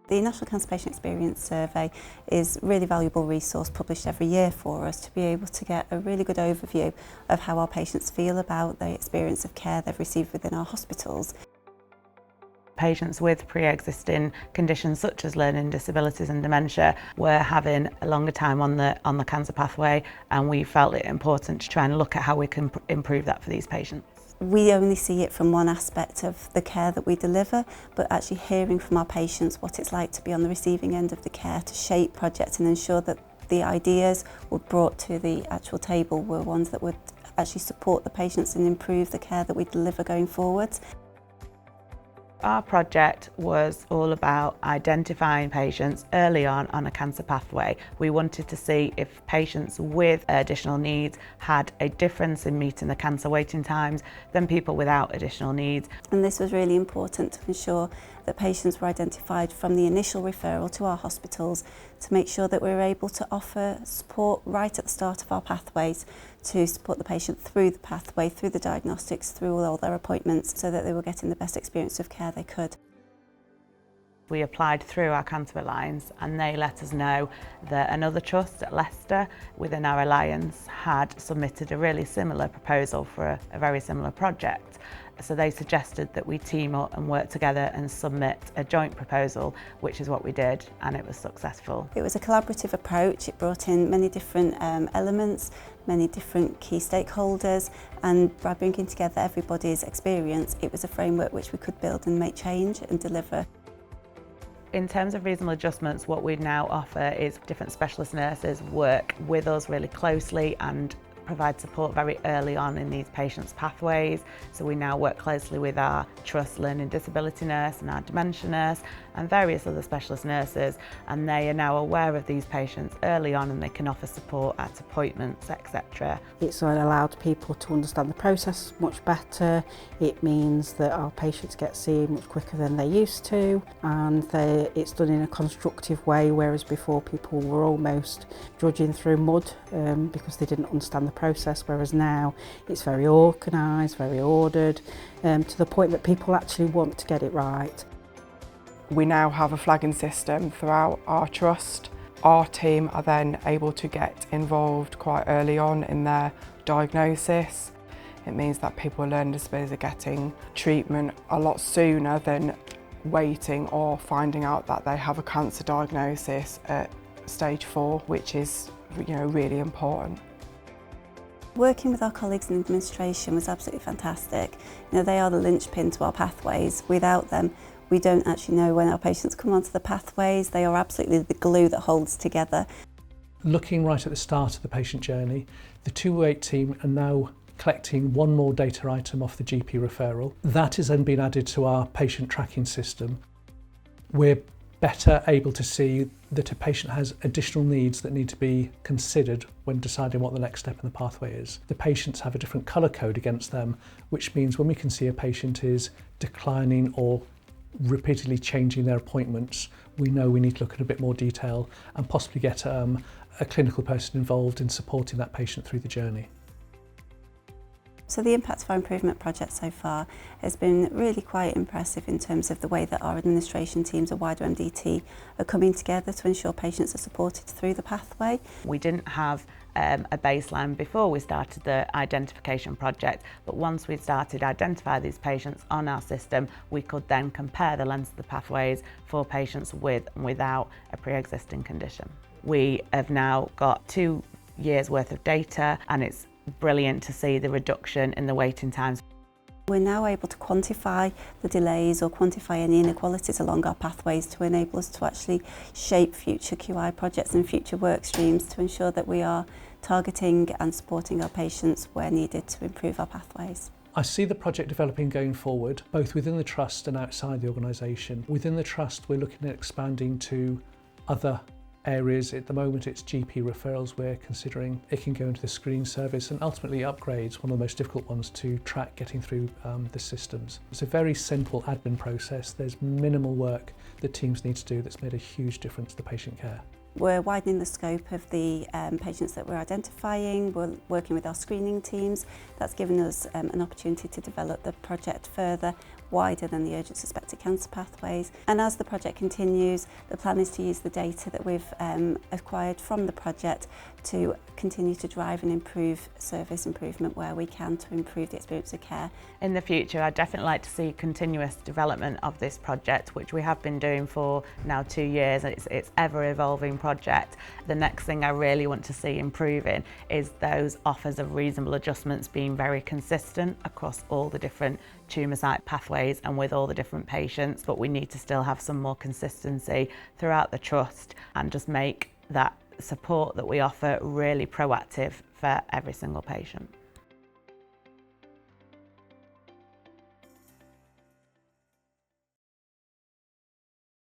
The National Cancer Patient Experience Survey is a really valuable resource published every year for us to be able to get a really good overview of how our patients feel about the experience of care they've received within our hospitals. Patients with pre-existing conditions such as learning disabilities and dementia were having a longer time on the cancer pathway, and we felt it important to try and look at how we can improve that for these patients. We only see it from one aspect of the care that we deliver, but actually hearing from our patients what it's like to be on the receiving end of the care to shape projects and ensure that the ideas were brought to the actual table were ones that would actually support the patients and improve the care that we deliver going forward. Our project was all about identifying patients early on a cancer pathway. We wanted to see if patients with additional needs had a difference in meeting the cancer waiting times than people without additional needs. And this was really important to ensure that patients were identified from the initial referral to our hospitals to make sure that we were able to offer support right at the start of our pathways to support the patient through the pathway, through the diagnostics, through all their appointments, so that they were getting the best experience of care they could. We applied through our Cancer Alliance, and they let us know that another trust at Leicester within our alliance had submitted a really similar proposal for a very similar project. So they suggested that we team up and work together and submit a joint proposal, which is what we did, and it was successful. It was a collaborative approach. It brought in many different elements, many different key stakeholders, and by bringing together everybody's experience, it was a framework which we could build and make change and deliver. In terms of reasonable adjustments, what we now offer is different specialist nurses work with us really closely and provide support very early on in these patients' pathways. So we now work closely with our Trust Learning Disability nurse and our dementia nurse and various other specialist nurses, and they are now aware of these patients early on and they can offer support at appointments, etc. It's allowed people to understand the process much better. It means that our patients get seen much quicker than they used to, and it's done in a constructive way, whereas before people were almost drudging through mud because they didn't understand the process, whereas now it's very organised, very ordered, to the point that people actually want to get it right. We now have a flagging system throughout our trust. Our team are then able to get involved quite early on in their diagnosis. It means that people with learning disabilities are getting treatment a lot sooner than waiting or finding out that they have a cancer diagnosis at stage 4, which is really important. Working with our colleagues in administration was absolutely fantastic. They are the linchpin to our pathways. Without them, we don't actually know when our patients come onto the pathways. They are absolutely the glue that holds together. Looking right at the start of the patient journey, the 208 team are now collecting one more data item off the GP referral. That has then been added to our patient tracking system. We're better able to see that a patient has additional needs that need to be considered when deciding what the next step in the pathway is. The patients have a different colour code against them, which means when we can see a patient is declining or repeatedly changing their appointments, we know we need to look at a bit more detail and possibly get a clinical person involved in supporting that patient through the journey. So the impact of our improvement project so far has been really quite impressive in terms of the way that our administration teams and wider MDT are coming together to ensure patients are supported through the pathway. We didn't have a baseline before we started the identification project, but once we started identifying these patients on our system, we could then compare the length of the pathways for patients with and without a pre-existing condition. We have now got 2 years worth of data, and it's brilliant to see the reduction in the waiting times. We're now able to quantify the delays or quantify any inequalities along our pathways to enable us to actually shape future QI projects and future work streams to ensure that we are targeting and supporting our patients where needed to improve our pathways. I see the project developing going forward, both within the Trust and outside the organisation. Within the Trust, we're looking at expanding to other areas. At the moment it's GP referrals we're considering. It can go into the screening service and ultimately upgrades, one of the most difficult ones to track getting through the systems. It's a very simple admin process. There's minimal work that teams need to do that's made a huge difference to the patient care. We're widening the scope of the patients that we're identifying. We're working with our screening teams. That's given us an opportunity to develop the project further. wider than the urgent suspected cancer pathways. And as the project continues, the plan is to use the data that we've acquired from the project to continue to drive and improve service improvement where we can to improve the experience of care. In the future, I'd definitely like to see continuous development of this project, which we have been doing for now 2 years. It's ever evolving project. The next thing I really want to see improving is those offers of reasonable adjustments being very consistent across all the different tumour site pathways and with all the different patients, but we need to still have some more consistency throughout the trust and just make that support that we offer really proactive for every single patient.